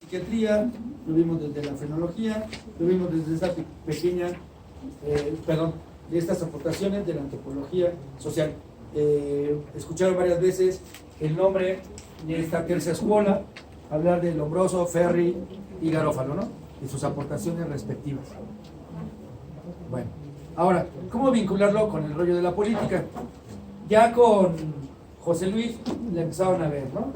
psiquiatría, lo vimos desde la frenología, lo vimos desde esta pequeña, de estas aportaciones de la antropología social. Escucharon varias veces el nombre de esta tercera escuela, hablar de Lombroso, Ferri y Garófalo, ¿no? Y sus aportaciones respectivas. Bueno, ahora, ¿cómo vincularlo con el rollo de la política? Ya con José Luis le empezaron a ver, ¿no?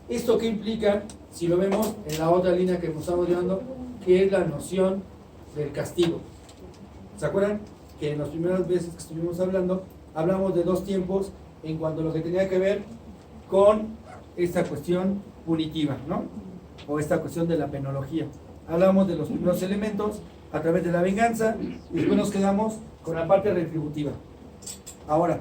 ¿Esto qué implica? Si lo vemos en la otra línea que estamos llevando, que es la noción del castigo. ¿Se acuerdan? Que en las primeras veces que estuvimos hablando, hablamos de dos tiempos en cuanto a lo que tenía que ver con esta cuestión punitiva, ¿no? O esta cuestión de la penología. Hablamos de los primeros elementos a través de la venganza y después nos quedamos con la parte retributiva. Ahora,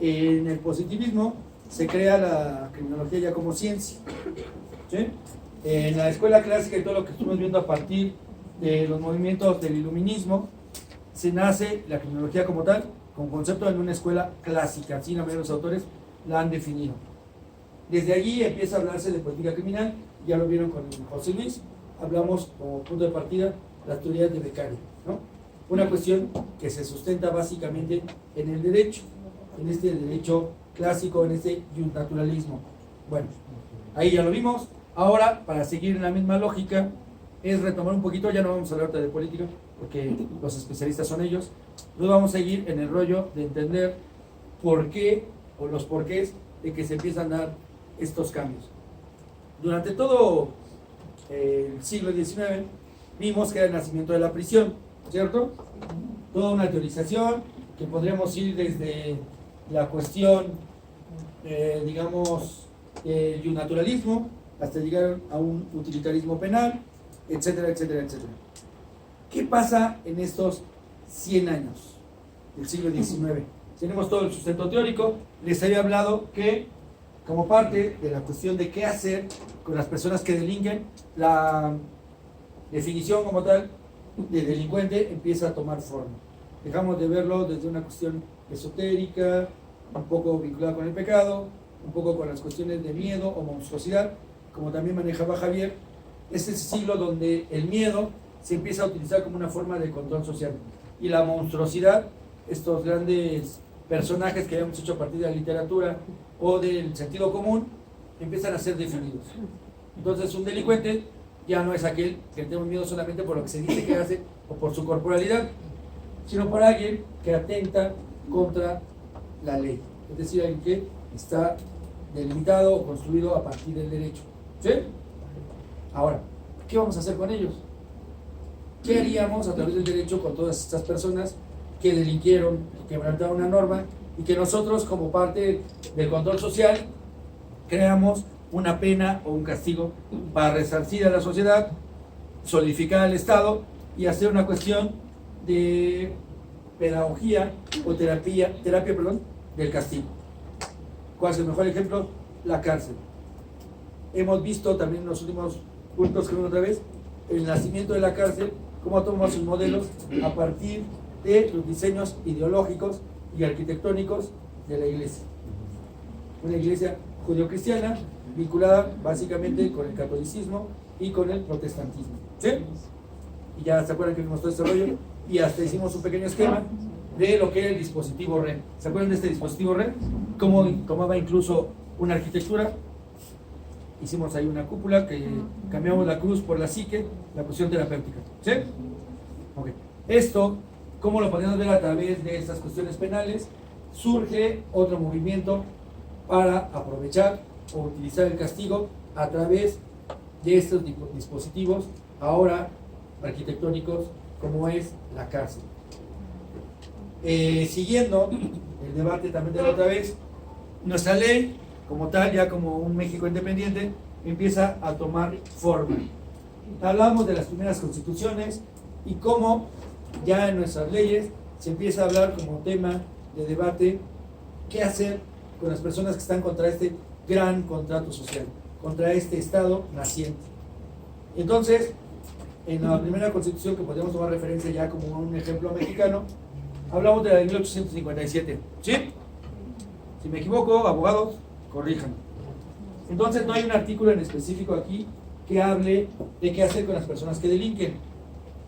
en el positivismo se crea la criminología ya como ciencia, ¿sí? En la escuela clásica y todo lo que estuvimos viendo a partir de los movimientos del iluminismo, se nace la criminología como tal, con concepto en una escuela clásica, así la mayoría de los autores la han definido. Desde allí empieza a hablarse de política criminal, ya lo vieron con José Luis, hablamos como punto de partida las teorías de Beccaria, ¿no? Una cuestión que se sustenta básicamente en el derecho, en este derecho clásico, en este naturalismo. Bueno, ahí ya lo vimos. Ahora, para seguir en la misma lógica, es retomar un poquito, ya no vamos a hablar de política, porque los especialistas son ellos, nos vamos a seguir en el rollo de entender por qué, o los porqués de que se empiezan a dar estos cambios. Durante todo el siglo XIX, vimos que era el nacimiento de la prisión, ¿cierto? Toda una teorización que podríamos ir desde la cuestión, del naturalismo, hasta llegar a un utilitarismo penal, etcétera, etcétera, etcétera. ¿Qué pasa en estos 100 años del siglo XIX? Tenemos todo el sustento teórico. Les había hablado que, como parte de la cuestión de qué hacer con las personas que delinquen, la definición como tal de delincuente empieza a tomar forma. Dejamos de verlo desde una cuestión esotérica, un poco vinculada con el pecado, un poco con las cuestiones de miedo o monstruosidad, como también manejaba Javier. Es ese siglo donde el miedo se empieza a utilizar como una forma de control social, y la monstruosidad, estos grandes personajes que habíamos hecho a partir de la literatura o del sentido común, empiezan a ser definidos. Entonces un delincuente ya no es aquel que tenemos miedo solamente por lo que se dice que hace o por su corporalidad, sino por alguien que atenta contra la ley, es decir, alguien que está delimitado o construido a partir del derecho, ¿sí? Ahora, ¿qué vamos a hacer con ellos? ¿Qué haríamos a través del derecho con todas estas personas que delinquieron, que quebrantaron una norma, y que nosotros, como parte del control social, creamos una pena o un castigo para resarcir a la sociedad, solidificar al Estado y hacer una cuestión de pedagogía o terapia del castigo? ¿Cuál es el mejor ejemplo? La cárcel. Hemos visto también en los últimos puntos que vimos otra vez el nacimiento de la cárcel, cómo tomamos sus modelos a partir de los diseños ideológicos y arquitectónicos de la iglesia. Una iglesia judeocristiana vinculada básicamente con el catolicismo y con el protestantismo, ¿sí? Y ya se acuerdan que vimos todo este rollo, y hasta hicimos un pequeño esquema de lo que era el dispositivo REM. ¿Se acuerdan de este dispositivo REM? Cómo tomaba incluso una arquitectura. Hicimos ahí una cúpula que cambiamos la cruz por la psique, la cuestión terapéutica, ¿sí? Okay. Esto, ¿cómo lo podemos ver a través de estas cuestiones penales? Surge otro movimiento para aprovechar o utilizar el castigo a través de estos dispositivos, ahora arquitectónicos, como es la cárcel. Siguiendo el debate también de la otra vez, nuestra ley, como tal, ya como un México independiente, empieza a tomar forma. Hablamos de las primeras constituciones y cómo ya en nuestras leyes se empieza a hablar como tema de debate qué hacer con las personas que están contra este gran contrato social, contra este Estado naciente. Entonces, en la primera constitución, que podemos tomar referencia ya como un ejemplo mexicano, hablamos de la de 1857, ¿sí? Si me equivoco, abogados, corrijan. Entonces no hay un artículo en específico aquí que hable de qué hacer con las personas que delinquen.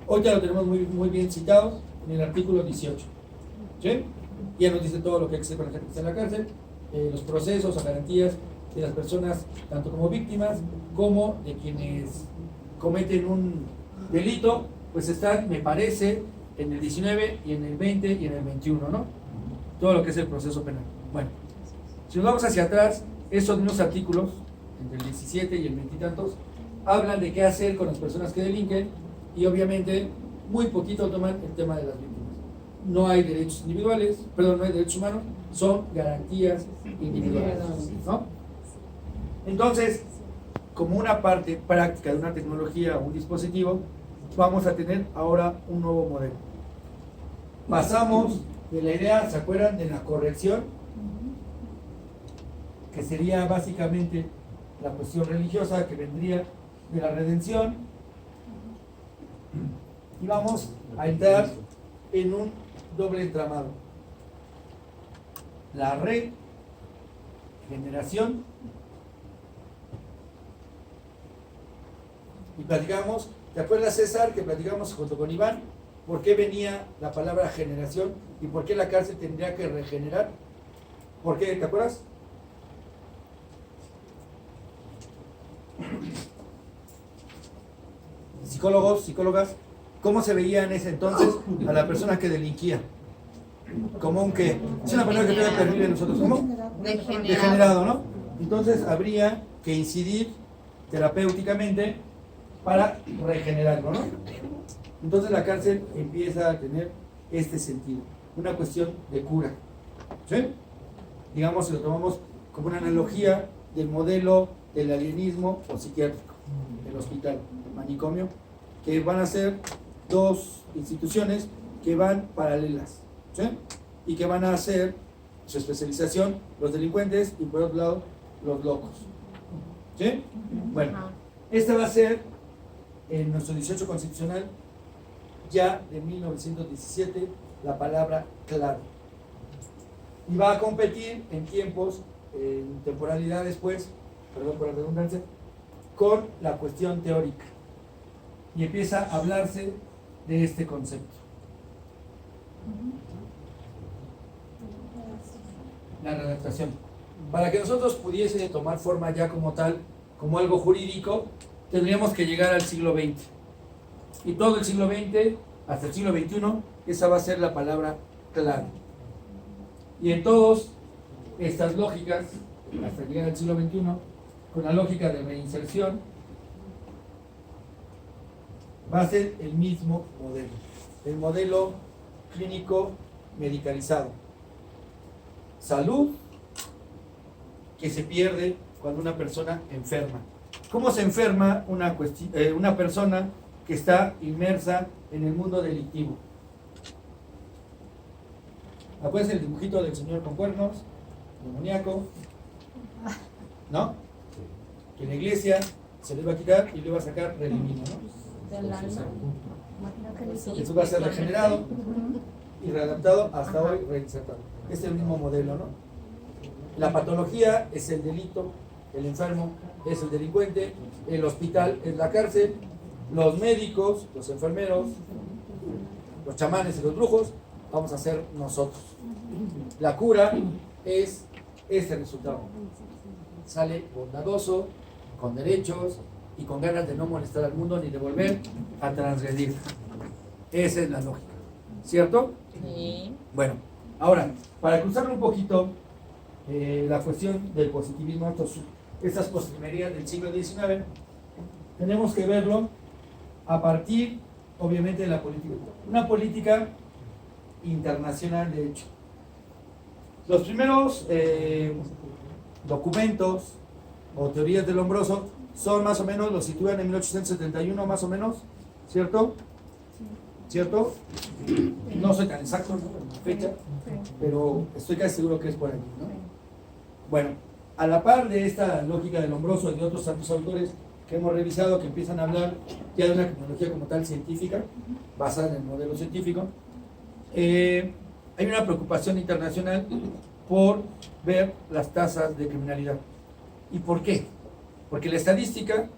Hoy ya lo tenemos muy bien citado en el artículo 18. ¿Sí? Ya nos dice todo lo que hay que hacer con la gente que está en la cárcel, los procesos o garantías de las personas, tanto como víctimas como de quienes cometen un delito, pues están, me parece, en el 19 y en el 20 y en el 21, ¿no? Todo lo que es el proceso penal. Bueno, si nos vamos hacia atrás, esos mismos artículos, entre el 17 y el 20 y tantos, hablan de qué hacer con las personas que delinquen y obviamente muy poquito toman el tema de las víctimas. No hay derechos individuales, perdón, no hay derechos humanos, son garantías individuales, ¿no? Entonces, como una parte práctica de una tecnología o un dispositivo, vamos a tener ahora un nuevo modelo. Pasamos de la idea, ¿se acuerdan? De la corrección, que sería básicamente la cuestión religiosa que vendría de la redención, y vamos a entrar en un doble entramado: la regeneración. Y platicamos, ¿te acuerdas, César, que platicamos junto con Iván por qué venía la palabra generación y por qué la cárcel tendría que regenerar? ¿Por qué? ¿Te acuerdas? Psicólogos, psicólogas, ¿cómo se veía en ese entonces a la persona que delinquía? Como un que, es una palabra que tiene terrible en nosotros, ¿cómo? Degenerado, ¿no? Entonces habría que incidir terapéuticamente para regenerarlo, ¿no? Entonces la cárcel empieza a tener este sentido, una cuestión de cura, ¿sí? Digamos, si lo tomamos como una analogía del modelo del alienismo o psiquiátrico, el hospital, el manicomio, que van a ser dos instituciones que van paralelas, ¿sí? Y que van a hacer su especialización los delincuentes y por otro lado los locos, ¿sí? Bueno, esta va a ser en nuestro 18 constitucional ya de 1917 la palabra clave, y va a competir en tiempos, en temporalidades, pues, perdón por la redundancia, con la cuestión teórica, y empieza a hablarse de este concepto. La redactación. Para que nosotros pudiese tomar forma ya como tal, como algo jurídico, tendríamos que llegar al siglo XX. Y todo el siglo XX, hasta el siglo XXI, esa va a ser la palabra clave. Y en todas estas lógicas, hasta llegar al siglo XXI, con la lógica de reinserción, va a ser el mismo modelo, el modelo clínico medicalizado. Salud que se pierde cuando una persona enferma. ¿Cómo se enferma una persona que está inmersa en el mundo delictivo? ¿Acuérdense el dibujito del señor con cuernos, demoníaco? ¿No? Que en la iglesia se le va a quitar y le va a sacar redimido, ¿no? Eso va a ser regenerado y readaptado hasta hoy reinsertado. Es el mismo modelo, ¿no? La patología es el delito, el enfermo es el delincuente, el hospital es la cárcel, los médicos, los enfermeros, los chamanes y los brujos vamos a ser nosotros. La cura es este resultado. Sale bondadoso, con derechos y con ganas de no molestar al mundo ni de volver a transgredir. Esa es la lógica, ¿cierto? Sí. Bueno, ahora, para cruzarle un poquito la cuestión del positivismo, estas postrimerías del siglo XIX, tenemos que verlo a partir, obviamente, de la política. Una política internacional, de hecho. Los primeros documentos o teorías de Lombroso son más o menos, los sitúan en 1871 más o menos, ¿cierto? ¿Cierto? No soy tan exacto en la fecha, pero estoy casi seguro que es por allí, ¿no? Bueno, a la par de esta lógica de Lombroso y de otros tantos autores que hemos revisado, que empiezan a hablar ya de una tecnología como tal científica, basada en el modelo científico, hay una preocupación internacional por ver las tasas de criminalidad. ¿Y por qué? Porque la estadística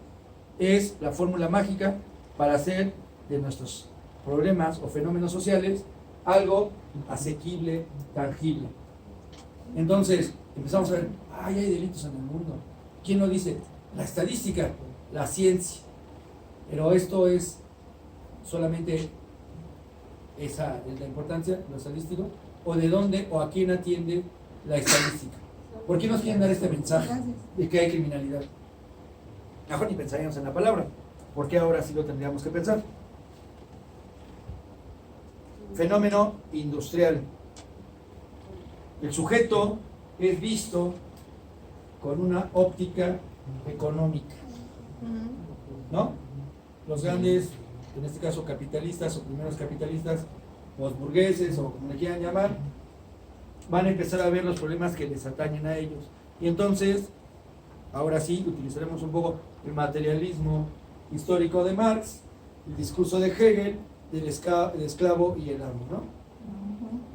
es la fórmula mágica para hacer de nuestros problemas o fenómenos sociales algo asequible, tangible. Entonces, empezamos a ver, ay, hay delitos en el mundo. ¿Quién lo dice? La estadística, la ciencia. Pero esto es solamente esa es la importancia, lo estadístico, o de dónde o a quién atiende la estadística. ¿Por qué nos quieren dar este mensaje de que hay criminalidad? Mejor ni pensaríamos en la palabra, porque ahora sí lo tendríamos que pensar. Fenómeno industrial. El sujeto es visto con una óptica económica, ¿no? Los grandes, en este caso capitalistas o primeros capitalistas, los burgueses o como le quieran llamar, van a empezar a ver los problemas que les atañen a ellos. Y entonces, ahora sí, utilizaremos un poco el materialismo histórico de Marx, el discurso de Hegel, del esclavo y el amo, ¿no?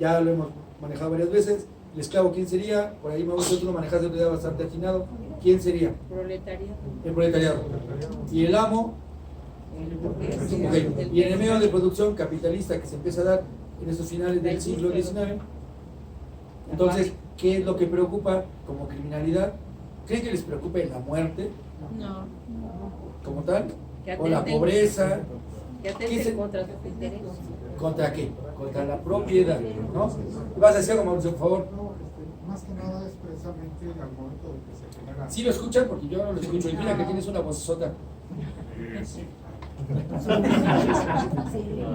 Ya lo hemos manejado varias veces. ¿El esclavo quién sería? Por ahí me gusta, tú lo manejaste de una manera bastante afinado. ¿Quién sería? Proletariado. El proletariado. ¿Y el amo? El burgués. Okay. Y en el medio de producción capitalista que se empieza a dar en estos finales del siglo XIX, entonces, ¿qué es lo que preocupa como criminalidad? ¿Creen que les preocupe la muerte? No. Como tal, o la pobreza. Que atenten contra sus intereses. ¿Contra qué? Contra la propiedad, ¿no? ¿Vas a decir algo, Mauricio, por favor? Más que nada es precisamente al momento de que se genera. ¿Sí lo escuchan? Porque yo no lo escucho. Y mira que tienes una vocesota.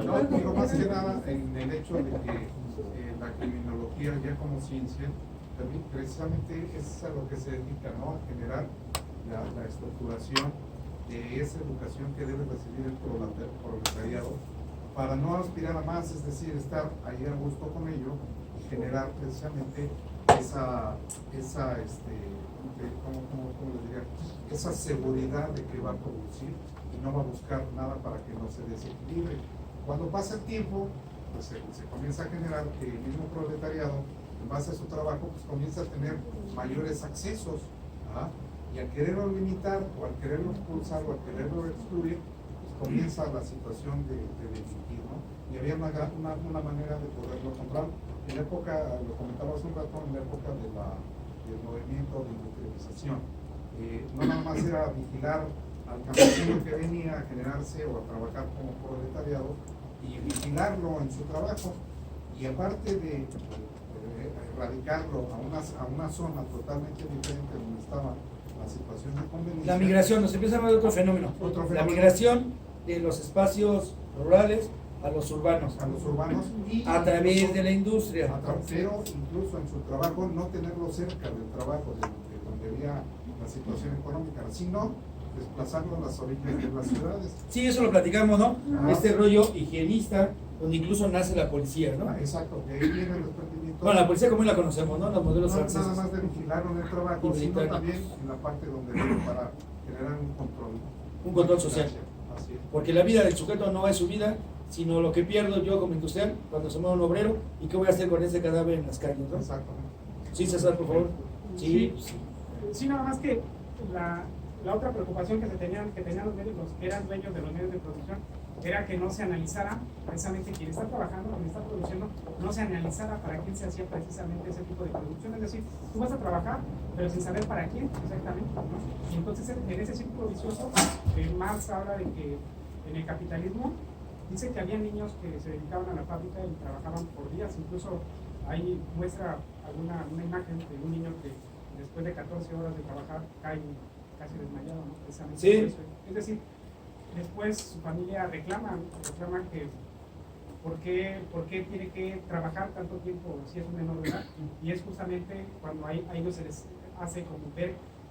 No, digo más que nada en el hecho de que la criminología ya como ciencia precisamente es a lo que se dedica, ¿no? A generar la estructuración de esa educación que debe recibir el proletariado para no aspirar a más, es decir, estar ahí a gusto con ello y generar precisamente ¿cómo les diría? Esa seguridad de que va a producir y no va a buscar nada para que no se desequilibre. Cuando pasa el tiempo, pues se comienza a generar que el mismo proletariado, en base a su trabajo, pues comienza a tener mayores accesos, ¿ah? Y al quererlo limitar, o al quererlo expulsar, o al quererlo excluir, pues comienza la situación de delinquir, ¿no? Y había una manera de poderlo comprar. En la época, lo comentaba hace un rato, en la época del movimiento de industrialización, no nada más era vigilar al campesino que venía a generarse o a trabajar como proletariado y vigilarlo en su trabajo, y aparte de erradicarlo a una zona totalmente diferente donde estaba la situación de conveniencia. La migración, nos empieza a ver otro fenómeno. La migración de los espacios rurales a los urbanos. Y a través de la industria. Pero incluso en su trabajo no tenerlo cerca del trabajo, de donde había la situación económica, sino desplazarlo a las orillas de las ciudades. Sí, eso lo platicamos, ¿no? Ajá. Este rollo higienista, donde incluso nace la policía, ¿no? Exacto, de ahí viene el desprendimiento. Bueno, la policía como la conocemos, ¿no? Los modelos No franceses. nada más de vigilarlo en el trabajo, Y sino militar. también en la parte donde viene para generar un control. Un control social. Así es. Porque la vida del sujeto no es su vida, sino lo que pierdo yo como industrial cuando se mueve un obrero y qué voy a hacer con ese cadáver en las calles, ¿no? Exactamente. Sí, César, por favor. Sí. Sí, nada más que la otra preocupación que tenían los médicos, que eran dueños de los medios de producción, era que no se analizara precisamente quien está trabajando, quien está produciendo, no se analizara para quién se hacía precisamente ese tipo de producción. Es decir, tú vas a trabajar, pero sin saber para quién exactamente, ¿no? Y entonces en ese círculo vicioso, Marx habla de que en el capitalismo dice que había niños que se dedicaban a la fábrica y trabajaban por días. Incluso ahí muestra una imagen de un niño que después de 14 horas de trabajar cae casi desmayado, ¿no? Precisamente Sí. por eso. Es decir, después su familia reclama que ¿por qué tiene que trabajar tanto tiempo si es un menor de edad? Y es justamente cuando a ellos se les hace como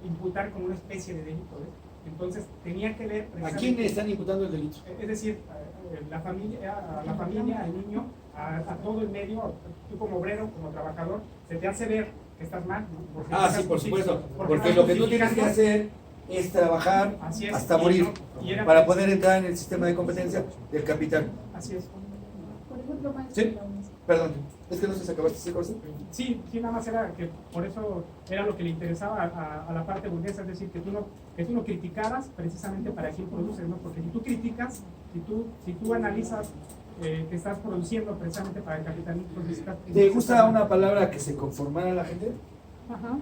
imputar como una especie de delito, ¿ves? Entonces tenía que ver ¿A quién le están imputando el delito? es decir, a la familia, al niño, a todo el medio, tú como obrero, como trabajador, se te hace ver que estás mal, ¿no? Porque Sí, por supuesto. Porque estás lo que tú tienes que justificando. hacer es trabajar Así es, hasta y morir no- y era- para poder entrar en el sistema de competencia del capital. Así es. Por ejemplo, maestro, Sí. Perdón, es que no sé si acabaste ese cosa. Sí, nada más era que por eso era lo que le interesaba a la parte burguesa, es decir, que tú no criticaras precisamente para quién produces, ¿no? Porque si tú criticas, si tú analizas que estás produciendo precisamente para el capitalismo, entonces ¿Te gusta una palabra que se conformara a la gente? Ajá.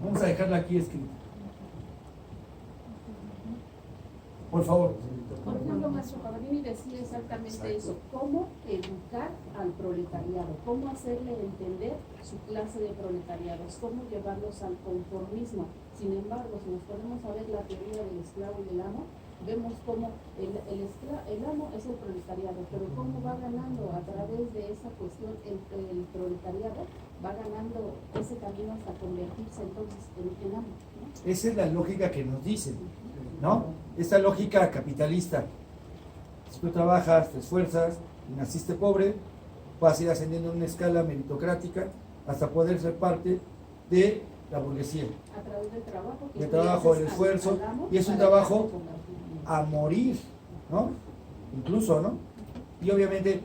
Vamos a dejarla aquí escrita. Por favor. Por ejemplo, maestro Cavallini decía exactamente eso, cómo educar al proletariado, cómo hacerle entender su clase de proletariados, cómo llevarlos al conformismo. Sin embargo, si nos ponemos a ver la teoría del esclavo y del amo, vemos cómo el amo es el proletariado, pero cómo va ganando a través de esa cuestión el proletariado, va ganando ese camino hasta convertirse entonces en amo, ¿no? Esa es la lógica que nos dicen, ¿no? Esta lógica capitalista. Si tú trabajas, te esfuerzas y naciste pobre, vas a ir ascendiendo en una escala meritocrática hasta poder ser parte de la burguesía. A través del trabajo. El trabajo, el esfuerzo, y es un trabajo a morir, ¿no? Incluso, ¿no? Y obviamente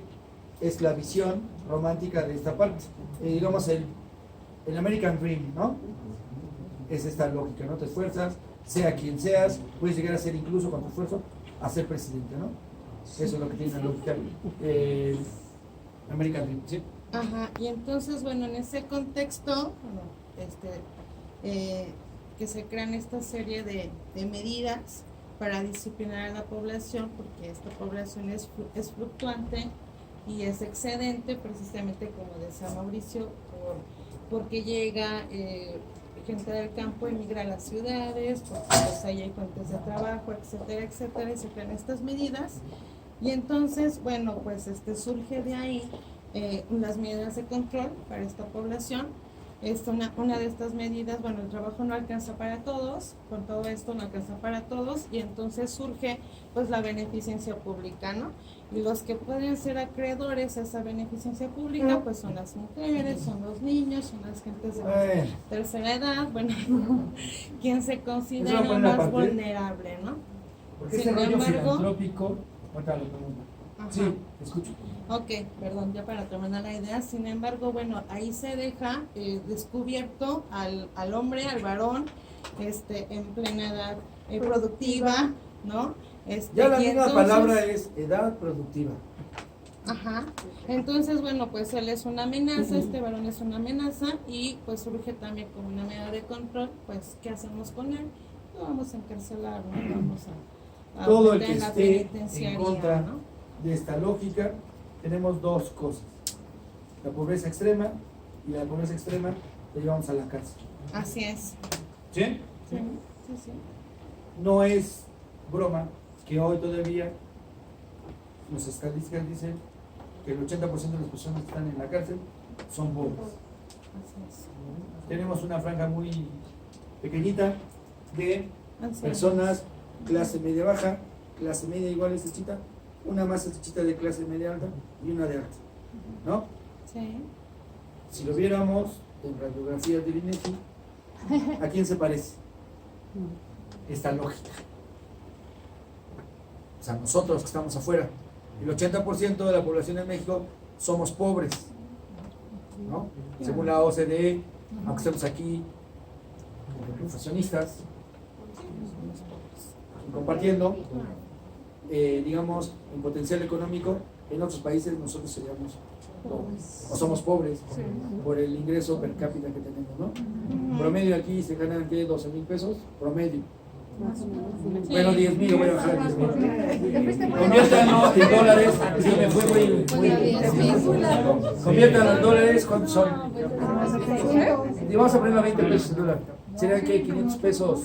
es la visión romántica de esta parte. Digamos el American Dream, ¿no? Es esta lógica, ¿no? Te esfuerzas, sea quien seas, puedes llegar a ser incluso con tu esfuerzo a ser presidente, ¿no? Eso es lo que tiene la lógica American Dream, ¿sí? Ajá, y entonces, bueno, en ese contexto, que se crean esta serie de medidas para disciplinar a la población, porque esta población es fluctuante y es excedente, precisamente como decía Mauricio, porque llega gente del campo, emigra a las ciudades, porque pues ahí hay fuentes de trabajo, etcétera, etcétera, y se crean estas medidas. Y entonces, bueno, pues surge de ahí las medidas de control para esta población. Una de estas medidas, bueno, el trabajo no alcanza para todos, con todo esto no alcanza para todos, y entonces surge pues la beneficencia pública, ¿no? Y los que pueden ser acreedores a esa beneficencia pública pues son las mujeres, son los niños, son las gentes de tercera edad, bueno, quien se considera más vulnerable, ¿no? Porque ese rollo filantrópico, ahorita lo pregunto. Ajá. Sí, escucho. Ok, perdón, ya para terminar la idea, sin embargo, bueno, ahí se deja descubierto al hombre, al varón, en plena edad productiva, ¿no? Ya la y misma entonces, palabra es edad productiva. Ajá, entonces, bueno, pues él es una amenaza, este varón es una amenaza, y pues surge también como una medida de control, pues, ¿qué hacemos con él? Lo vamos a encarcelar, ¿no? Vamos a Todo el meter que en la esté en penitenciaría, contra ¿no? de esta lógica, tenemos dos cosas: la pobreza extrema, y la pobreza extrema la llevamos a la cárcel. Así es. ¿Sí? Sí, sí, sí. No es broma que hoy todavía las estadísticas dicen que el 80% de las personas que están en la cárcel son pobres. Así es. Tenemos una franja muy pequeñita de Así es. personas clase media baja, clase media igual estrechita, una más estrechita de clase media alta y una de alta, ¿no? Sí. Si lo viéramos en radiografías del INEGI, ¿a quién se parece? Esta lógica. O sea, nosotros que estamos afuera, el 80% de la población en México somos pobres, ¿no? Según la OCDE, aunque estemos aquí como profesionistas, compartiendo, digamos, en potencial económico, en otros países nosotros seríamos pobres, o somos pobres por el ingreso per cápita que tenemos, ¿no? Promedio aquí se ganan, ¿qué? 12,000 pesos, promedio. Bueno, 10,000, voy a bajar a 10,000. Conviértanlo en dólares, si me fue muy. Conviértanlo en dólares, ¿cuántos son? Y vamos a ponerlo a 20 pesos el dólar. ¿Serían qué? 500 pesos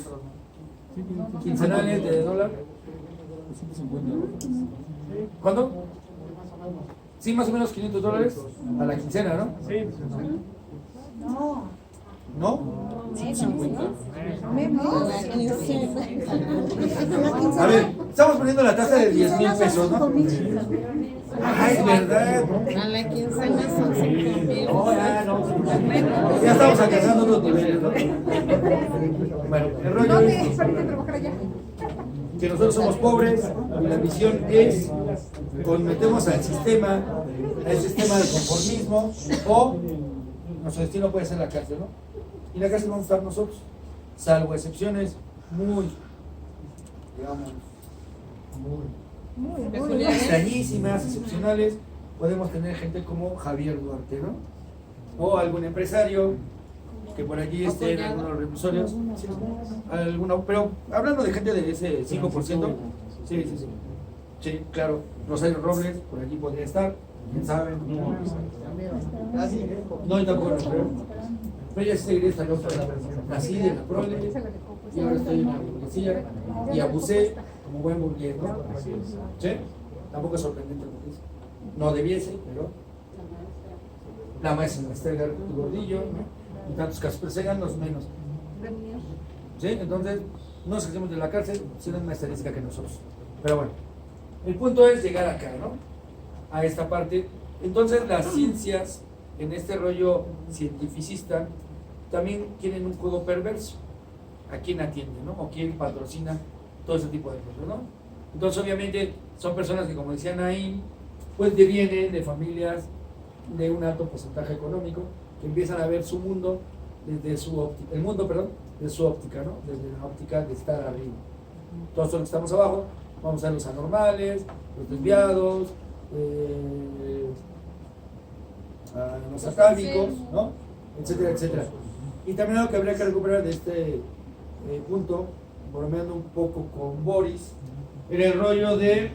quincenales de dólar. ¿Cuándo? Sí, más o menos 500 dólares a la quincena, ¿no? Sí. ¿No? A ver, estamos poniendo la tasa de 10,000 pesos, ¿no? Ah, es verdad. A la quincena son 5,000. No, ya no. Ya estamos alcanzando otros niveles, ¿no? Bueno, el rollo es. que nosotros somos pobres y la visión es o metemos al sistema, al sistema del conformismo, o nuestro destino puede ser la cárcel, ¿no? Y la cárcel vamos a estar nosotros, salvo excepciones muy, digamos, muy extrañísimas, excepcionales. Podemos tener gente como Javier Duarte, ¿no? O algún empresario que por aquí esté en algunos reclusorios, pero hablando de gente de ese 5%, sí, claro, Rosario Robles por aquí podría estar, quién sabe, no, yo tampoco lo creo, pero ya seguiré esta loca, nací de la prole, y ahora estoy en la burguesía, y abusé como buen burgués, ¿no? ¿Sí? Tampoco es sorprendente lo que dice, no debiese, pero la maestra Esther Gordillo, ¿no? Y tantos casos, pero sean los menos. ¿Sí? Entonces, no nos salimos de la cárcel, sino es más estadística que nosotros. Pero bueno, el punto es llegar acá, ¿no? A esta parte. Entonces, las ciencias, en este rollo cientificista, también tienen un juego perverso. ¿A quién atiende, no? O quién patrocina todo ese tipo de cosas, ¿no? Entonces, obviamente, son personas que, como decían ahí, pues devienen de familias de un alto porcentaje económico, que empiezan a ver su mundo desde su óptica, el mundo, perdón, desde su óptica, ¿no? Desde la óptica de estar arriba. Todos los que estamos abajo, vamos a ver los anormales, los desviados, los acádemicos, ¿no? Etcétera, etcétera. Y también algo que habría que recuperar de este punto, bromeando un poco con Boris, era el rollo de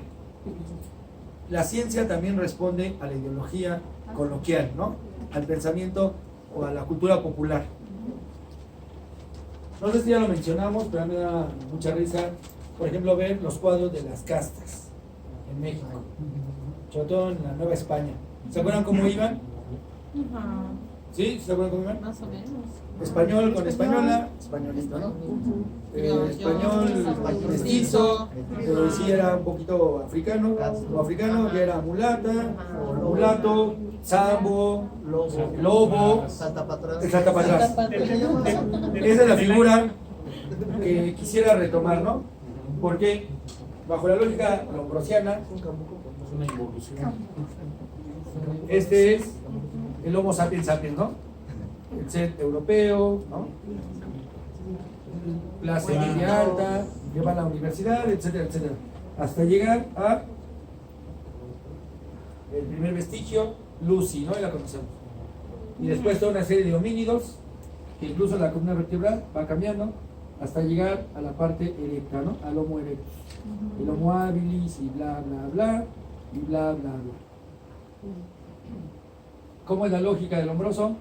la ciencia también responde a la ideología coloquial, ¿no? Al pensamiento o a la cultura popular. No sé si ya lo mencionamos, pero a mí me da mucha risa, por ejemplo, ver los cuadros de las castas en México, sobre todo en la Nueva España. ¿Se acuerdan cómo iban? ¿Sí? ¿Se acuerdan cómo iban? Más o menos. Español con española, españolito, ¿no? Español mestizo, si era un poquito africano, o africano, ya era mulata, mulato, sambo, lobo, salta para atrás. Esa es la figura que quisiera retomar, ¿no? Porque bajo la lógica lombrosiana, este es el Homo sapiens sapiens, ¿no? El ser europeo, ¿no? Clase media alta, que va a la universidad, etcétera, etcétera, hasta llegar a el primer vestigio, Lucy, ¿no? Y la conocemos. Y después toda una serie de homínidos, que incluso la columna vertebral va cambiando, hasta llegar a la parte erecta, ¿no? Al Homo erectus. El Homo habilis y bla, bla, bla, y bla, bla, bla. ¿Cómo es la lógica del hombroso?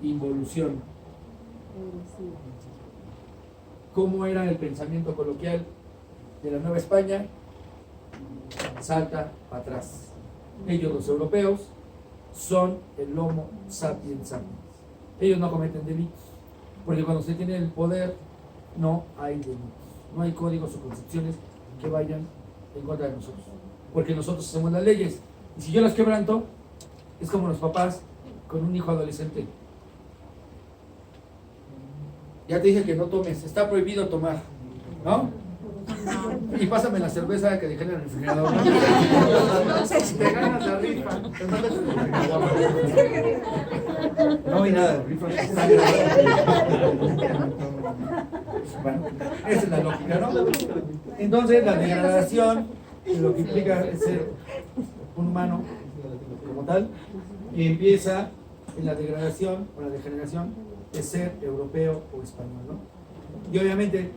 Involución. ¿Cómo era el pensamiento coloquial de la Nueva España? Salta para atrás. Ellos, los europeos, son el Homo sapiens sapiens. Ellos no cometen delitos, porque cuando se tiene el poder no hay delitos, no hay códigos o concepciones que vayan en contra de nosotros, porque nosotros hacemos las leyes, y si yo las quebranto, es como los papás con un hijo adolescente. Ya te dije que no tomes, está prohibido tomar, ¿no? Y pásame la cerveza que dejé en el refrigerador. Te ganas la rifa. No vi nada de rifa. Bueno, esa es la lógica, ¿no? Entonces, la degradación, lo que implica es ser un humano como tal, y empieza en la degradación o la degeneración de ser europeo o español, ¿no? Y obviamente,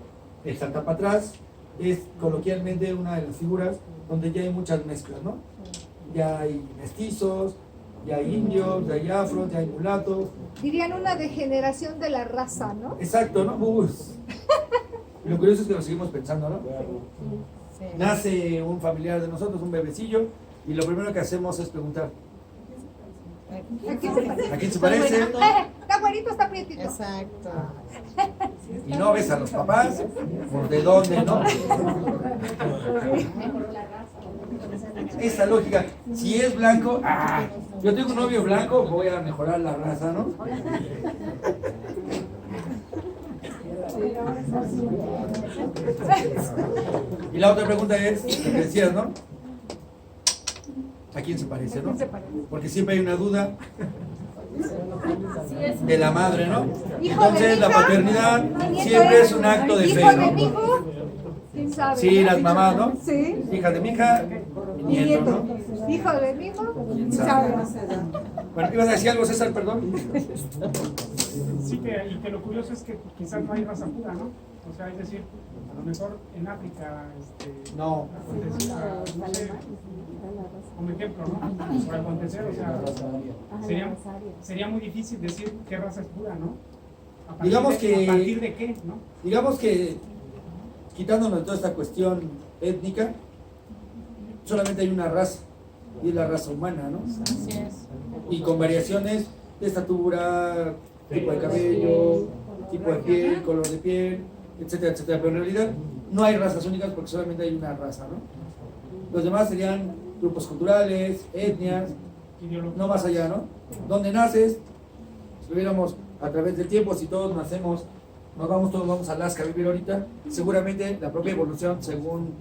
el salta para atrás es coloquialmente una de las figuras donde ya hay muchas mezclas, ¿no? Ya hay mestizos, ya hay indios, ya hay afros, ya hay mulatos. Dirían una degeneración de la raza, ¿no? Exacto, ¿no? Lo curioso es que lo seguimos pensando, ¿no? Sí. Nace un familiar de nosotros, un bebecillo, y lo primero que hacemos es preguntar, ¿A quién se parece? ¿a quién se parece? Está güerito, está prietito. Exacto. Y no ves a los papás, ¿por de dónde, no? Esa lógica, si es blanco, yo tengo un novio blanco, voy a mejorar la raza, ¿no? Y la otra pregunta es, lo que decías, ¿no? ¿A quién se parece, no? Porque siempre hay una duda de la madre, ¿no? Entonces la paternidad siempre es un acto de fe, ¿Hijo de mi ¿no? hijo? ¿Quién sabe? Sí, las mamás, ¿no? Sí. Hija de mi hija, y nieto, ¿no? ¿Hijo de mi hijo? ¿Quién ¿Quién sabe? sabe? Bueno, ¿ibas a decir algo, César, perdón? Sí, y que lo curioso es que quizás no hay raza pura, ¿no? O sea, es decir, a lo mejor en África, No. no sé, como ejemplo, ¿no? Para acontecer, o sea, sería muy difícil decir qué raza es pura, ¿no? Digamos que- ¿A partir de qué, no? Digamos que, quitándonos de toda esta cuestión étnica, solamente hay una raza, y es la raza humana, ¿no? Así es. Y con variaciones de estatura, tipo de cabello, tipo de piel, color de piel, etcétera, etcétera. Pero en realidad no hay razas únicas porque solamente hay una raza, ¿no? Los demás serían grupos culturales, etnias, no más allá, ¿no? ¿Dónde naces? Si lo viéramos a través del tiempo, si todos nacemos, todos vamos a Alaska a vivir ahorita, seguramente la propia evolución, según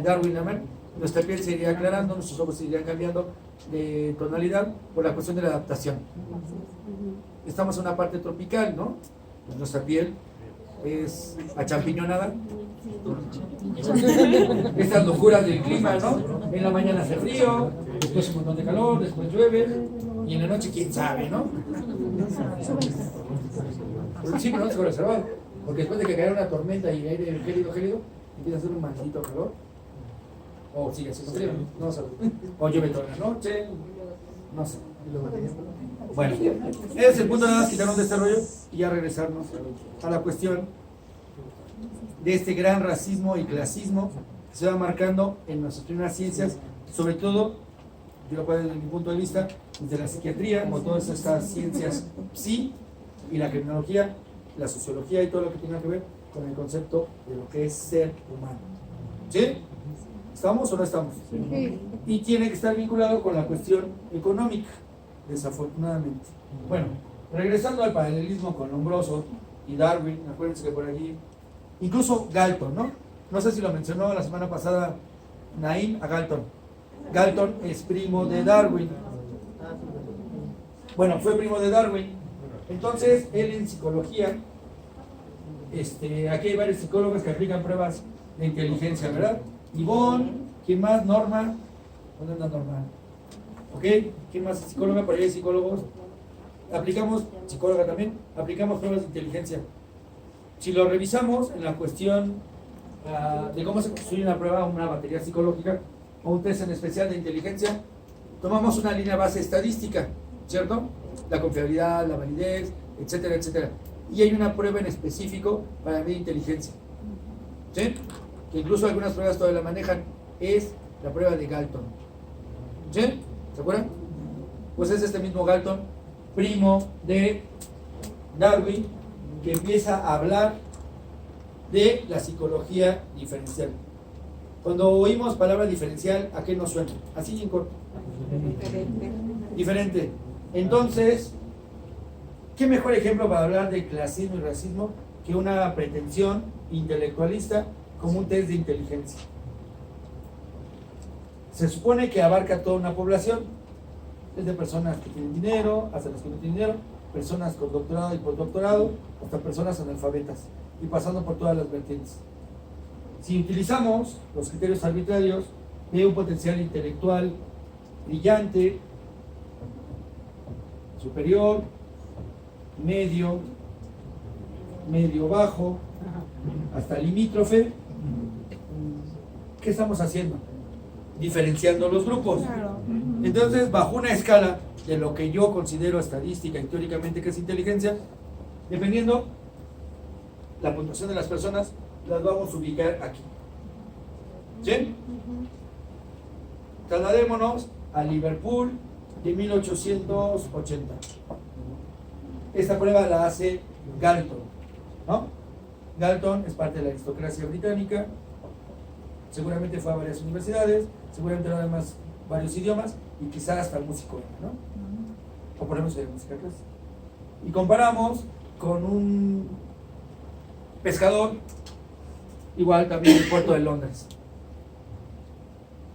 Darwin Amen, nuestra piel se iría aclarando, nuestros ojos se irían cambiando de tonalidad por la cuestión de la adaptación. Estamos en una parte tropical, ¿no? Pues nuestra piel es achampiñonada. Estas locuras del clima, ¿no? En la mañana hace frío, después un montón de calor, después llueve, y en la noche quién sabe, ¿no? Sí, pero no se puede observar, porque después de que caiga una tormenta y aire gélido, empieza a hacer un maldito calor. O sigue siendo frío, no sé. O llueve toda la noche, no sé. Bueno, ese es el punto de quitarnos de este rollo y ya regresarnos a la cuestión de este gran racismo y clasismo que se va marcando en nuestras primeras ciencias, sobre todo, yo lo puedo desde mi punto de vista, desde la psiquiatría, como todas estas ciencias psi y la criminología, la sociología y todo lo que tenga que ver con el concepto de lo que es ser humano. ¿Sí? ¿Estamos o no estamos? Sí. Y tiene que estar vinculado con la cuestión económica, desafortunadamente. Bueno, regresando al paralelismo con Lombroso y Darwin, acuérdense que por allí, incluso Galton, ¿no? No sé si lo mencionó la semana pasada Naim a Galton. Galton es primo de Darwin. Bueno, fue primo de Darwin. Entonces, él en psicología, aquí hay varios psicólogos que aplican pruebas de inteligencia, ¿verdad? Ivonne, ¿quién más? Norma. ¿Dónde anda Norma? ¿Ok? ¿Quién más es psicóloga? Por ahí hay psicólogos. Aplicamos, psicóloga también, aplicamos pruebas de inteligencia. Si lo revisamos en la cuestión de cómo se construye una prueba, una batería psicológica o un test en especial de inteligencia, tomamos una línea base estadística, ¿cierto? La confiabilidad, la validez, etcétera, etcétera. Y hay una prueba en específico para medir inteligencia, ¿sí? Que incluso algunas pruebas todavía la manejan, es la prueba de Galton. ¿Sí? ¿Se acuerdan? Pues es este mismo Galton, primo de Darwin, que empieza a hablar de la psicología diferencial. Cuando oímos palabra diferencial, ¿a qué nos suena? Así en corto. Diferente. Entonces, ¿qué mejor ejemplo para hablar de clasismo y racismo que una pretensión intelectualista como un test de inteligencia? Se supone que abarca toda una población, desde personas que tienen dinero hasta las que no tienen dinero, personas con doctorado y postdoctorado, hasta personas analfabetas, y pasando por todas las vertientes. Si utilizamos los criterios arbitrarios de un potencial intelectual brillante, superior, medio bajo, hasta limítrofe, ¿qué estamos haciendo? Diferenciando los grupos. Entonces, bajo una escala de lo que yo considero estadística y teóricamente que es inteligencia, dependiendo la puntuación de las personas, las vamos a ubicar aquí. ¿Sí? Trasladémonos a Liverpool de 1880. Esta prueba la hace Galton, ¿no? Galton es parte de la aristocracia británica, seguramente fue a varias universidades, seguramente habla además varios idiomas y quizás hasta músico era, ¿no? O ponemos de música clásica. Y comparamos con un pescador, igual también el puerto de Londres.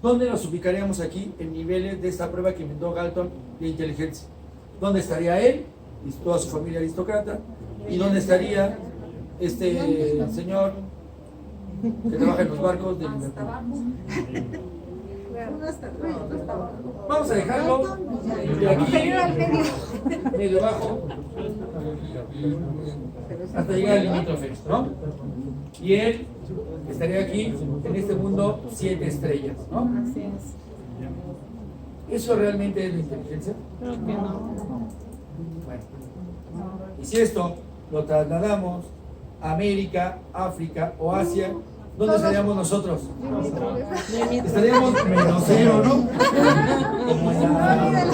¿Dónde nos ubicaríamos aquí en niveles de esta prueba que inventó Galton de inteligencia? ¿Dónde estaría él y toda su familia aristócrata? ¿Y dónde estaría este señor que trabaja en los barcos de Liverpool? Vamos a dejarlo de aquí, medio bajo, hasta llegar al limítrofe, ¿no? Y él estaría aquí, en este mundo, 7 estrellas, ¿no? Así es. ¿Eso realmente es la inteligencia? Creo que no. Bueno, y si esto lo trasladamos a América, África o Asia, ¿dónde estaríamos nosotros? Estaríamos menos 0, ¿no? Como en la...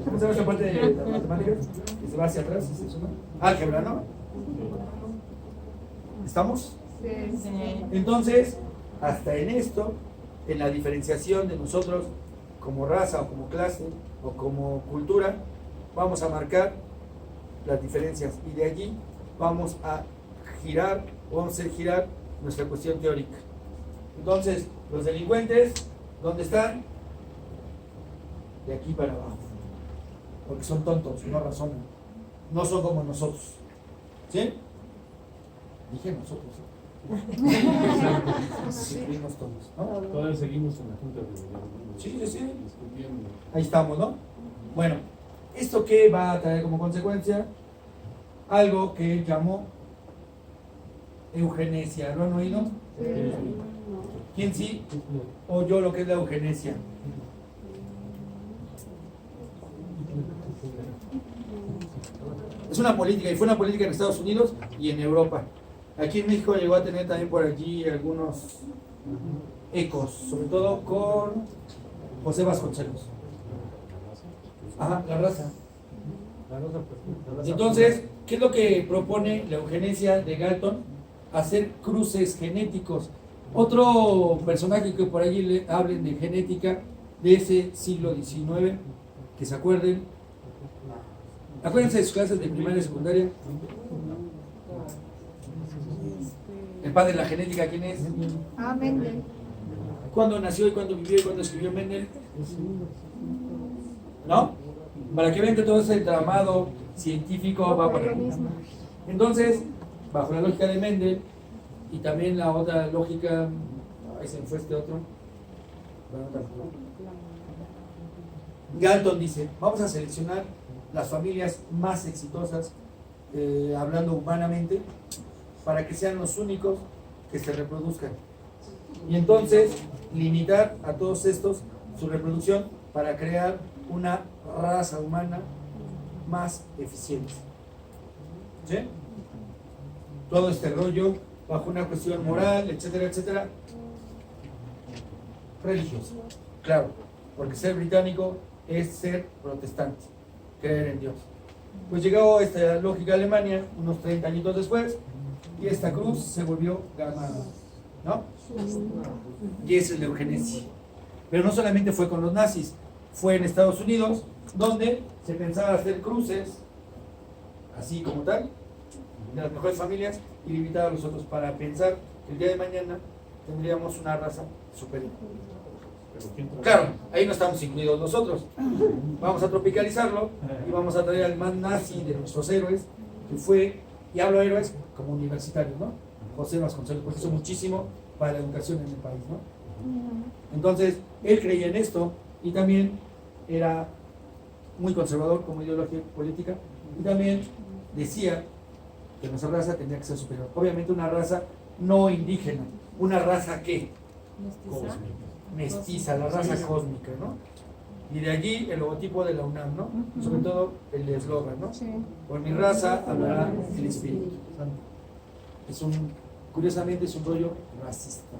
¿Cómo se llama esta parte de las matemáticas? Que se va hacia atrás y se suma. Álgebra, ¿no? ¿Estamos? Sí. Entonces, hasta en esto, en la diferenciación de nosotros como raza o como clase o como cultura, vamos a marcar las diferencias y de allí vamos a girar o vamos a hacer girar nuestra cuestión teórica. Entonces, los delincuentes, ¿dónde están? De aquí para abajo. Porque son tontos, no razonan. No son como nosotros. ¿Sí? Dije nosotros. Seguimos todos, ¿no? Todavía seguimos en la junta de Sí. discutiendo. Ahí estamos, ¿no? Bueno, ¿esto qué va a traer como consecuencia? Algo que él llamó eugenesia. ¿Lo han oído? ¿Quién sí oyó lo que es la eugenesia? Es una política, y fue una política en Estados Unidos y en Europa. Aquí en México llegó a tener también por allí algunos ecos, sobre todo con José Vasconcelos. Ajá, la raza. Entonces, ¿qué es lo que propone la eugenesia de Galton? Hacer cruces genéticos. Otro personaje que por allí le hablen de genética de ese siglo XIX, que se acuerden. Acuérdense de sus clases de primaria y secundaria. El padre de la genética, ¿quién es? Amén. ¿Cuándo nació y cuándo vivió y cuándo escribió Mendel? ¿No? Para que vean que todo ese entramado científico va por ahí. Entonces, bajo la lógica de Mendel y también la otra lógica, ahí se me fue este otro. Galton dice, vamos a seleccionar las familias más exitosas, hablando humanamente, para que sean los únicos que se reproduzcan. Y entonces, limitar a todos estos su reproducción para crear una raza humana más eficiente. ¿Sí? Todo este rollo bajo una cuestión moral, etcétera, etcétera, religiosa. Claro, porque ser británico es ser protestante, creer en Dios. Pues llegó esta lógica a Alemania unos 30 añitos después y esta cruz se volvió ganada, ¿no? Y esa es la eugenesia. Pero no solamente fue con los nazis, fue en Estados Unidos, donde se pensaba hacer cruces, así como tal, de las mejores familias y limitar a los otros para pensar que el día de mañana tendríamos una raza superior. Claro, ahí no estamos incluidos nosotros. Vamos a tropicalizarlo y vamos a traer al más nazi de nuestros héroes, que fue, y hablo de héroes como universitarios, ¿no? José Vasconcelos, porque hizo muchísimo para la educación en el país, ¿no? Entonces, él creía en esto y también era muy conservador como ideología política y también decía que nuestra raza tenía que ser superior. Obviamente una raza no indígena, una raza ¿qué? Mestiza, la raza cósmica, ¿no? Y de allí el logotipo de la UNAM, ¿no? Sobre todo el eslogan, ¿no? Por mi raza hablará el espíritu. Es curiosamente es un rollo racista,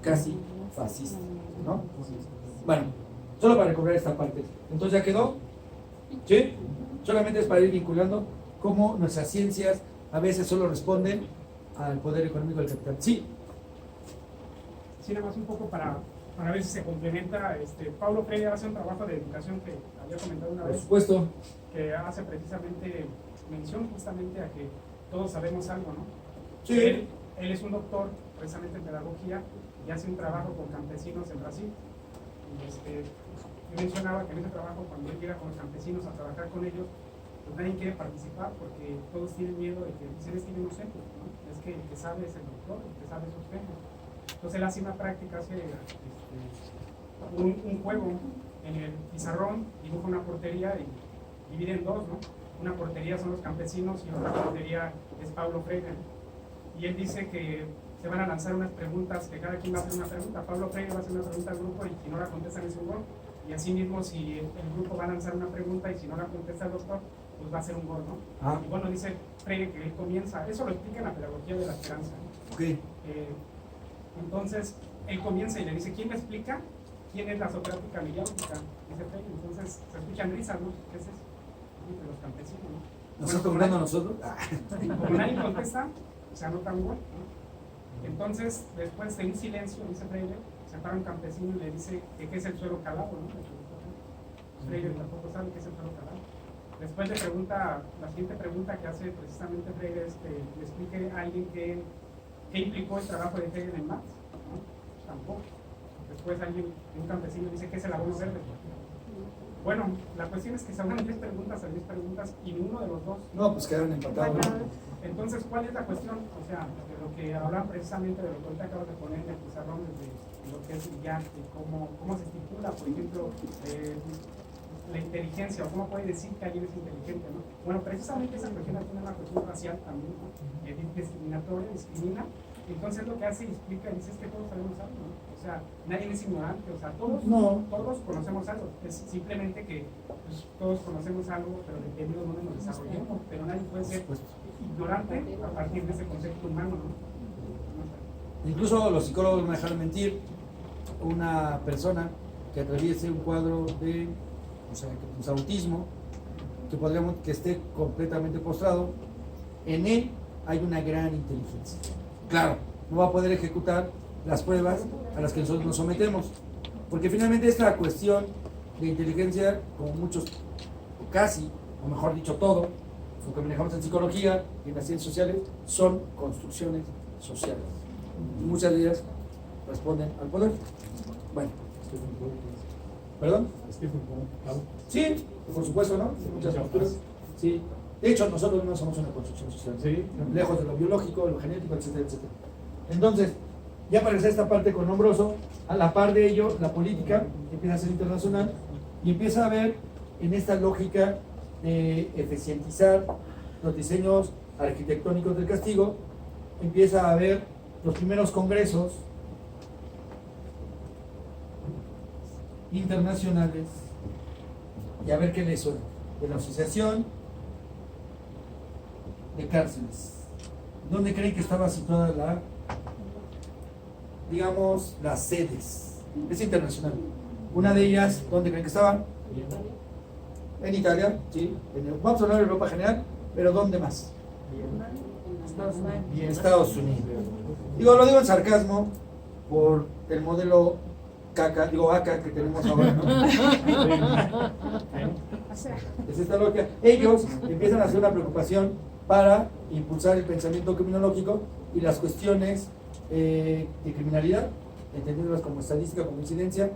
casi fascista, ¿no? Bueno, solo para recobrar esta parte. Entonces ya quedó, ¿sí? Solamente es para ir vinculando cómo nuestras ciencias a veces solo responden al poder económico del capital. Sí. Sí, nada más un poco para ver si se complementa. Paulo Freire hace un trabajo de educación que había comentado una Por vez, supuesto. que hace precisamente mención justamente a que todos sabemos algo, ¿no? Sí. Él es un doctor, precisamente en pedagogía, y hace un trabajo con campesinos en Brasil. Y yo mencionaba que en ese trabajo, cuando él llega con los campesinos a trabajar con ellos, pues nadie quiere participar porque todos tienen miedo de que dicen es que yo no sé, ¿no? Es que el que sabe es el doctor, el que sabe esos temas. Entonces él hace una práctica, hace un juego en el pizarrón, dibuja una portería y divide en dos, ¿no? Una portería son los campesinos y otra portería es Paulo Freire. Y él dice que se van a lanzar unas preguntas, que cada quien va a hacer una pregunta. Paulo Freire va a hacer una pregunta al grupo y si no la contestan es un gol. Y así mismo si el grupo va a lanzar una pregunta y si no la contesta el doctor, pues va a ser un gol, ¿no? Ah. Y bueno, dice Freire que él comienza, eso lo explica en la pedagogía de la esperanza, ¿no? Ok. Entonces, él comienza y le dice, ¿quién me explica quién es la socrática mediática? Dice Freire. Entonces, se escuchan risas, ¿no? ¿Qué es eso? Entre los campesinos, ¿no? ¿Nos está cobrando a nosotros? Como nadie contesta, se anota un gol, ¿no? Entonces, después de un silencio, dice Freire, se para un campesino y le dice que qué es el suelo calado, ¿no? Freire tampoco sabe qué es el suelo calado. Después le pregunta, la siguiente pregunta que hace precisamente Freire es que le explique a alguien qué implicó el trabajo de Hegel en Marx, ¿no? Tampoco. Después un campesino dice que es el abono verde. Bueno, la cuestión es que se hablan 10 preguntas a 10 preguntas y ninguno de los dos. No, pues quedaron empatados. Entonces, ¿cuál es la cuestión? O sea, de lo que hablan precisamente de lo que ahorita acabas de poner en el pizarrón, de lo que es brillante, cómo se estipula, por ejemplo, la inteligencia, o cómo puede decir que alguien es inteligente, ¿no? Bueno, precisamente esa cuestión tiene una cuestión racial también, ¿no? Es discriminatoria, discrimina. Entonces lo que hace y explica, dice es que todos sabemos algo, ¿no? O sea, nadie es ignorante, o sea, todos conocemos algo, es simplemente que pues, todos conocemos algo, pero dependiendo de dónde nos desarrollemos, pero nadie puede ser ignorante a partir de ese concepto humano, ¿no? Incluso los psicólogos no me dejan mentir. Una persona que atraviese un cuadro de autismo, que esté completamente postrado, en él hay una gran inteligencia. Claro, no va a poder ejecutar las pruebas a las que nosotros nos sometemos, porque finalmente esta cuestión de inteligencia, como muchos, o casi, o mejor dicho todo, lo que manejamos en psicología y en las ciencias sociales, son construcciones sociales. Y muchas de ellas responden al poder. Bueno, ¿perdón? Sí, por supuesto, ¿no? Muchas posturas. Sí. De hecho, nosotros no somos una construcción social. Sí. Lejos de lo biológico, de lo genético, etcétera, etcétera. Entonces, ya aparece esta parte con Lombroso, a la par de ello, la política empieza a ser internacional y empieza a ver en esta lógica de eficientizar los diseños arquitectónicos del castigo, empieza a ver los primeros congresos internacionales y a ver qué les suena de la Asociación de Cárceles. ¿Dónde creen que estaba situada las sedes? Es internacional. Una de ellas, ¿dónde creen que estaba? En Italia, sí. Vamos a hablar de Europa general, pero ¿dónde más? En Estados Unidos. Lo digo en sarcasmo por el modelo ACA que tenemos ahora, ¿no? Es esta lógica. Ellos empiezan a hacer una preocupación para impulsar el pensamiento criminológico y las cuestiones de criminalidad, entendiéndolas como estadística, como incidencia,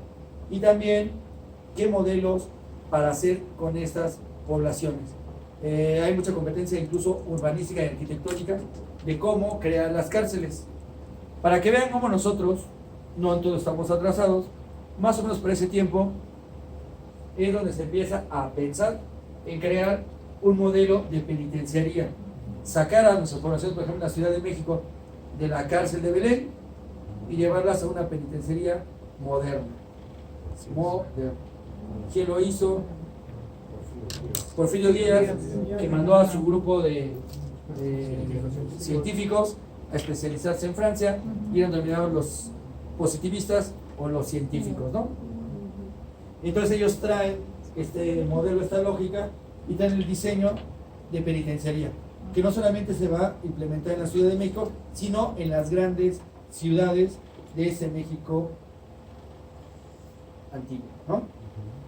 y también qué modelos para hacer con estas poblaciones. Hay mucha competencia incluso urbanística y arquitectónica de cómo crear las cárceles. Para que vean cómo nosotros, no en todo estamos atrasados, más o menos por ese tiempo es donde se empieza a pensar en crear un modelo de penitenciaría. Sacar a nuestras poblaciones, por ejemplo, en la Ciudad de México, de la cárcel de Belén y llevarlas a una penitenciaría moderna. ¿Quién lo hizo? Porfirio Díaz, que mandó a su grupo de científicos a especializarse en Francia y eran denominados los positivistas o los científicos, ¿no? Entonces ellos traen este modelo, esta lógica y traen el diseño de penitenciaría, que no solamente se va a implementar en la Ciudad de México, sino en las grandes ciudades de ese México antiguo, ¿no?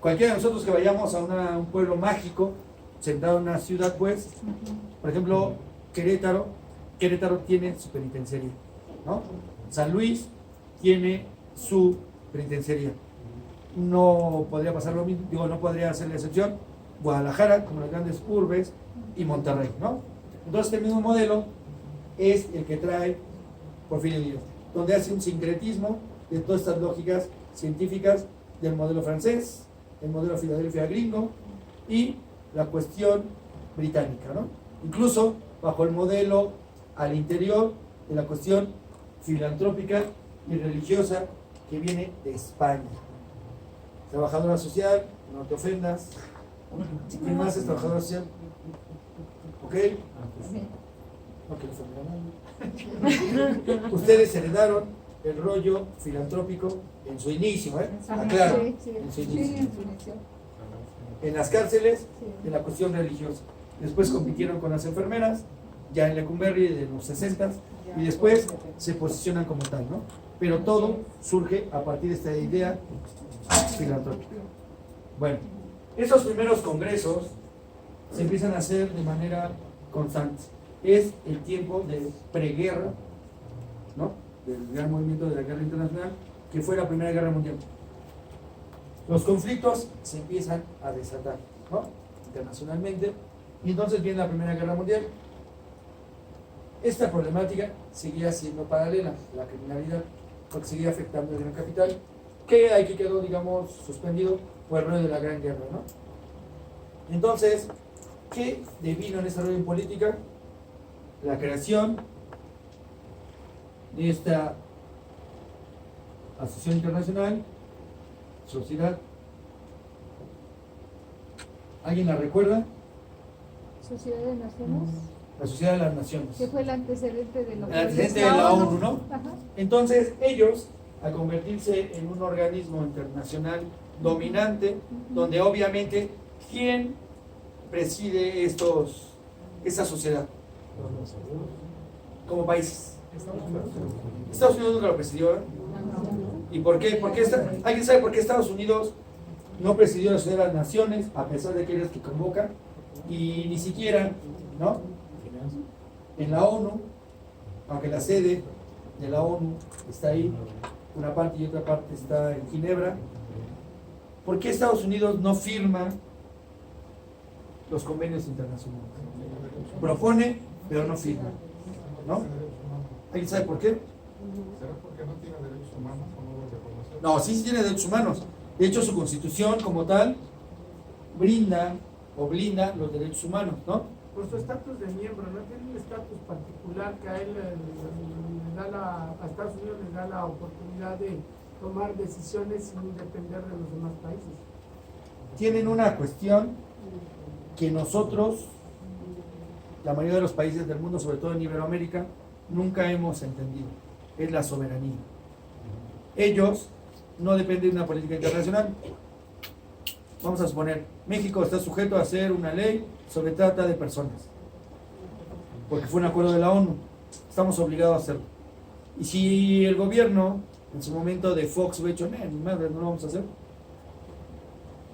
Cualquiera de nosotros que vayamos a un pueblo mágico, sentado en una ciudad, pues, por ejemplo, Querétaro, Querétaro tiene su penitenciaría, ¿no? San Luis tiene su penitenciaría. No podría pasar lo mismo, digo, no podría hacer la excepción Guadalajara, como las grandes urbes, y Monterrey, ¿no? Entonces, este mismo modelo es el que trae Porfirio Díaz, donde hace un sincretismo de todas estas lógicas científicas del modelo francés, el modelo Filadelfia gringo y la cuestión británica, ¿no? Incluso bajo el modelo al interior de la cuestión filantrópica y religiosa que viene de España. Trabajadora social, no te ofendas. ¿Quién más es trabajadora social? ¿Ok? No quiero ofender a nadie. Ustedes heredaron el rollo filantrópico en su inicio, ¿eh? Aclaro, Sí, sí. en su Sí, inicio. en su inicio. En las cárceles, Sí. en la cuestión religiosa. Después compitieron con las enfermeras, ya en Lecumberri de los 60 y después se posicionan como tal, ¿no? Pero todo surge a partir de esta idea filantrópica. Bueno, esos primeros congresos se empiezan a hacer de manera constante. Es el tiempo de preguerra, ¿no? Del gran movimiento de la guerra internacional, que fue la Primera Guerra Mundial. Los conflictos se empiezan a desatar, ¿no? Internacionalmente, y entonces viene la Primera Guerra Mundial. Esta problemática seguía siendo paralela, la criminalidad, porque seguía afectando el gran capital, que aquí quedó, digamos, suspendido por el rollo de la Gran Guerra, ¿no? Entonces, ¿qué devino en ese rollo en política? La creación de esta asociación internacional, sociedad. ¿Alguien la recuerda? Sociedad de Naciones, La Sociedad de las Naciones. que fue el antecedente de lo El que antecedente es de la ONU, ¿no? Ajá. Entonces, ellos, al convertirse en un organismo internacional dominante, donde obviamente, ¿quién preside esta sociedad como países? Estados Unidos nunca lo presidió, ¿eh? ¿Y por qué? ¿Alguien sabe por qué Estados Unidos no presidió la Sociedad de las Naciones, a pesar de que ellos que convocan? Y ni siquiera, ¿no? En la ONU, aunque la sede de la ONU está ahí, una parte y otra parte está en Ginebra, ¿por qué Estados Unidos no firma los convenios internacionales? Propone, pero no firma, ¿no? ¿Alguien sabe por qué? ¿Será porque no tiene derechos humanos o no los reconoce? No, sí tiene derechos humanos. De hecho, su constitución como tal brinda o blinda los derechos humanos, ¿no? Por su estatus de miembro, no tiene un estatus particular que a él le da a Estados Unidos les da la oportunidad de tomar decisiones sin depender de los demás países. Tienen una cuestión que nosotros, la mayoría de los países del mundo, sobre todo en Iberoamérica, nunca hemos entendido. Es la soberanía. Ellos no dependen de una política internacional. Vamos a suponer, México está sujeto a hacer una ley sobre trata de personas, porque fue un acuerdo de la ONU. Estamos obligados a hacerlo. Y si el gobierno, en su momento de Fox, hubiera hecho, ni madre, no lo vamos a hacer,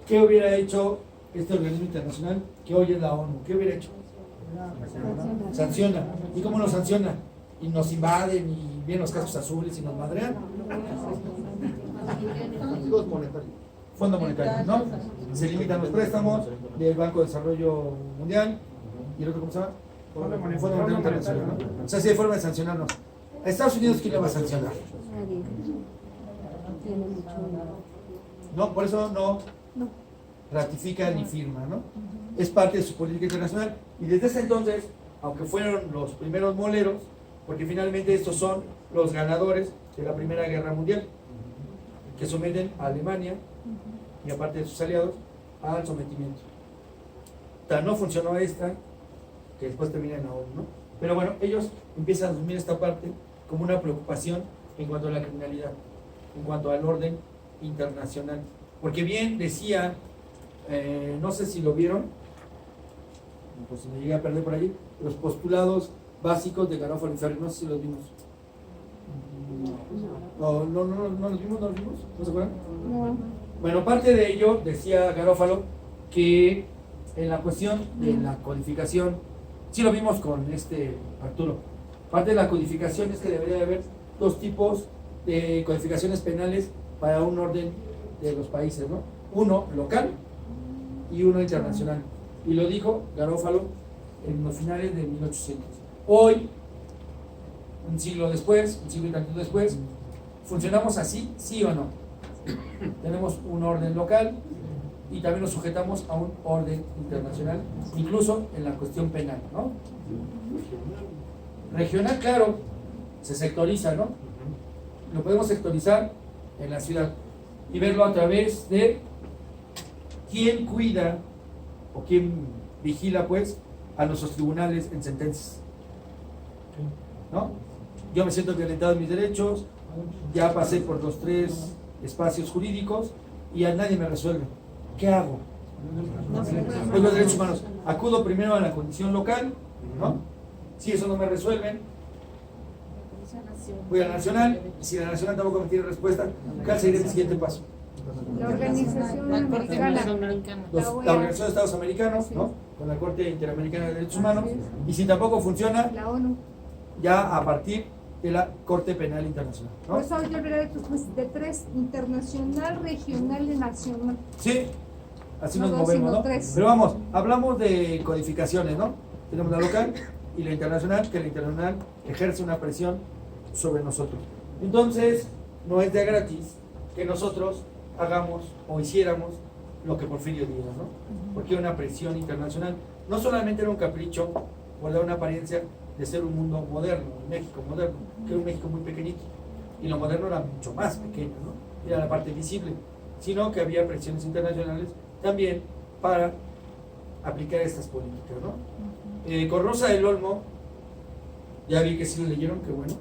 ¿qué hubiera hecho este organismo internacional que hoy es la ONU? ¿Qué hubiera hecho? Sanciona. ¿Y cómo nos sanciona? Y nos invaden y vienen los cascos azules y nos madrean. Fondo monetario, ¿no? Se limitan los préstamos del Banco de Desarrollo Mundial y el otro, ¿cómo se llama? Fondo Monetario. Fondo Monetario Internacional, ¿no? O sea, sí hay forma de sancionarnos. ¿A Estados Unidos quién le va a sancionar? Nadie. Tiene mucho. No, por eso no ratifica ni firma, ¿no? Es parte de su política internacional. Y desde ese entonces, aunque fueron los primeros moleros, porque finalmente estos son los ganadores de la Primera Guerra Mundial, que someten a Alemania y aparte de sus aliados al sometimiento. Tan no funcionó esta, que después termina en la ONU, ¿no? Pero bueno, ellos empiezan a asumir esta parte como una preocupación en cuanto a la criminalidad, en cuanto al orden internacional. Porque bien decía, no sé si lo vieron, pues si me llegué a perder por ahí, los postulados básicos de Garofalo y Ferri, no sé si los vimos. No los vimos, ¿no se acuerdan? No. Bueno, parte de ello decía Garofalo que en la cuestión de la codificación, sí lo vimos con Arturo, Parte de la codificación es que debería de haber dos tipos de codificaciones penales para un orden de los países, ¿no? Uno local y uno internacional. Y lo dijo Garófalo en los finales de 1800. Hoy, un siglo después, un siglo y tanto después, ¿funcionamos así, sí o no? Tenemos un orden local y también nos sujetamos a un orden internacional, incluso en la cuestión penal, ¿no? Regional, claro, se sectoriza, ¿no? Lo podemos sectorizar en la ciudad y verlo a través de quién cuida o quién vigila, pues, a nuestros tribunales en sentencias, ¿no? Yo me siento violentado en mis derechos, ya pasé por los 3 espacios jurídicos y a nadie me resuelve. ¿Qué hago? Pues los derechos humanos. Acudo primero a la condición local, ¿no? Si eso no me resuelven, voy a la nacional, y si la nacional tampoco me tiene respuesta, ¿cuál sería el siguiente paso? La Organización La Corte Americana. Interamericana. La La OEA. Organización de Estados Americanos, ¿no? Con la Corte Interamericana de Derechos Humanos, y si tampoco funciona, La ONU. ya a partir de la Corte Penal Internacional, ¿no? Por eso yo hablaré de 3, internacional, regional y nacional. Sí, así No nos dos, movemos, sino ¿no? 3. Pero vamos, hablamos de codificaciones, ¿no? Tenemos la local y la internacional, que la internacional ejerce una presión sobre nosotros. Entonces, no es de gratis que nosotros hagamos o hiciéramos lo que Porfirio dijo, ¿no? Porque una presión internacional no solamente era un capricho o dar una apariencia de ser un mundo moderno, un México moderno, que era un México muy pequeñito, y lo moderno era mucho más pequeño, ¿no? Era la parte visible, sino que había presiones internacionales también para aplicar estas políticas, ¿no? Con Rosa del Olmo, ya vi que sí lo leyeron, qué bueno,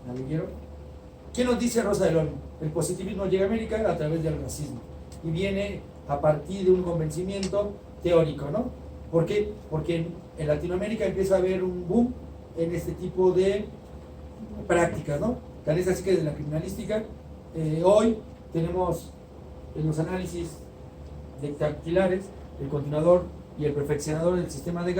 la leyeron. ¿Qué nos dice Rosa del Olmo? El positivismo llega a América a través del racismo y viene a partir de un convencimiento teórico, ¿no? ¿Por qué? Porque en Latinoamérica empieza a haber un boom en este tipo de prácticas, ¿no? Tal es así que de la criminalística, hoy tenemos en los análisis dactilares el continuador y el perfeccionador del sistema de